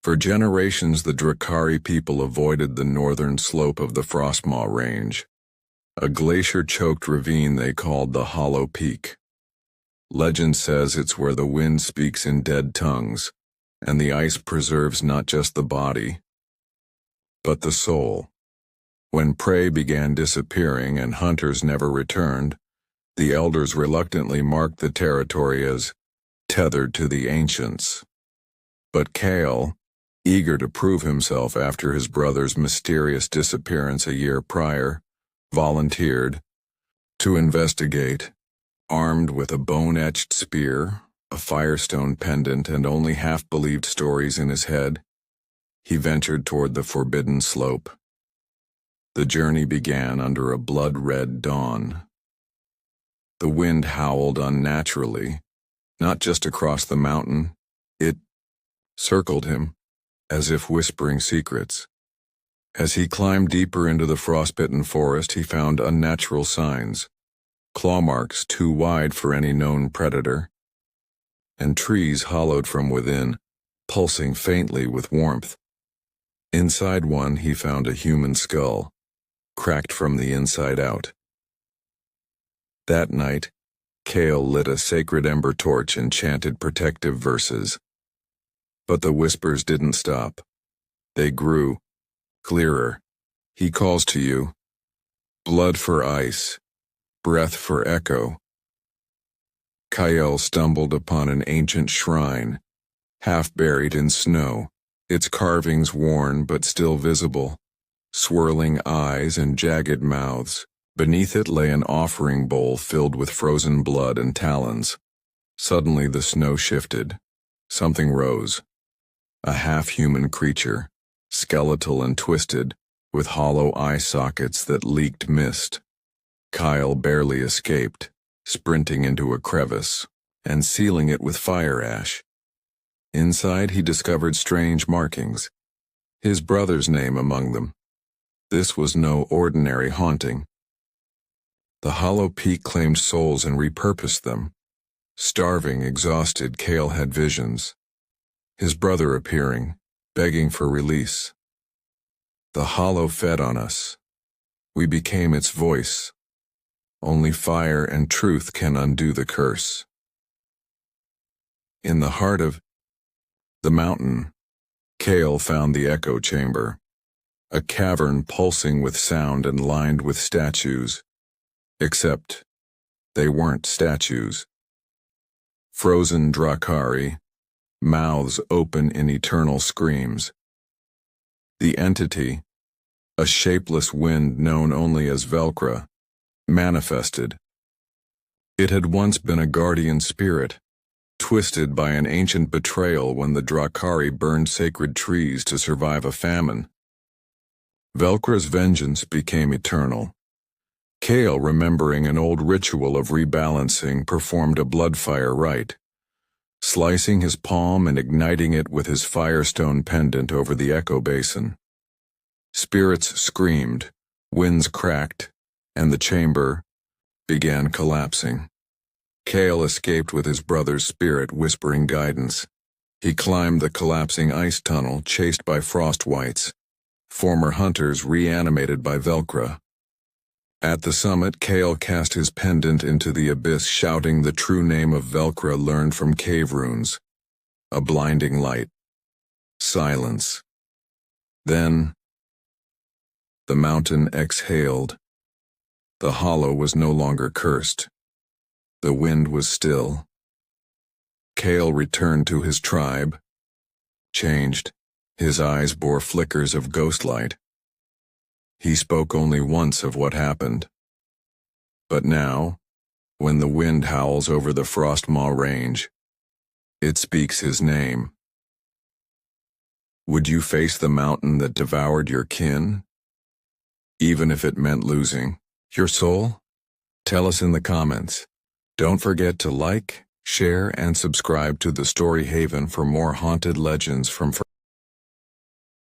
For generations, the Drakari people avoided the northern slope of the Frostmaw Range, a glacier-choked ravine they called the Hollow Peak. Legend says it's where the wind speaks in dead tongues, and the ice preserves not just the body, but the soul. When prey began disappearing and hunters never returned, the elders reluctantly marked the territory as tethered to the ancients. But Kael, eager to prove himself after his brother's mysterious disappearance a year prior, volunteered to investigate. Armed with a bone-etched spear, a firestone pendant, and only half-believed stories in his head, he ventured toward the forbidden slope. The journey began under a blood-red dawn. The wind howled unnaturally, not just across the mountain, it circled him, as if whispering secrets. As he climbed deeper into the frostbitten forest, he found unnatural signs, claw marks too wide for any known predator, and trees hollowed from within, pulsing faintly with warmth. Inside one, he found a human skull, cracked from the inside out. That night, Kael lit a sacred ember torch and chanted protective verses. But the whispers didn't stop. They grew clearer. He calls to you. Blood for ice. Breath for echo. Kael stumbled upon an ancient shrine, half buried in snow, its carvings worn but still visible, swirling eyes and jagged mouths. Beneath it lay an offering bowl filled with frozen blood and talons. Suddenly the snow shifted. Something rose. A half-human creature, skeletal and twisted, with hollow eye sockets that leaked mist. Kael barely escaped, sprinting into a crevice and sealing it with fire ash. Inside he discovered strange markings, his brother's name among them. This was no ordinary haunting. The hollow peak claimed souls and repurposed them. Starving, exhausted, Kael had visions. His brother appearing, begging for release. The hollow fed on us. We became its voice. Only fire and truth can undo the curse. In the heart of the mountain, Kael found the echo chamber, a cavern pulsing with sound and lined with statues. Except they weren't statues. Frozen Drakari, mouths open in eternal screams. The entity, a shapeless wind known only as Velcro, manifested. It had once been a guardian spirit, twisted by an ancient betrayal when the Drakari burned sacred trees to survive a famine. Velcro's vengeance became eternal. Kael, remembering an old ritual of rebalancing, performed a bloodfire rite, slicing his palm and igniting it with his firestone pendant over the echo basin. Spirits screamed, winds cracked, and the chamber began collapsing. Kael escaped with his brother's spirit whispering guidance. He climbed the collapsing ice tunnel, chased by frost wights, former hunters reanimated by Velcro. At the summit, Kael cast his pendant into the abyss, shouting the true name of Velcro learned from cave runes. A blinding light. Silence. Then, the mountain exhaled. The hollow was no longer cursed. The wind was still. Kael returned to his tribe. Changed. His eyes bore flickers of ghostlight. He spoke only once of what happened. But now, when the wind howls over the Frostmaw Range, it speaks his name. Would you face the mountain that devoured your kin, even if it meant losing your soul? Tell us in the comments. Don't forget to like, share, and subscribe to the Story Haven for more haunted legends from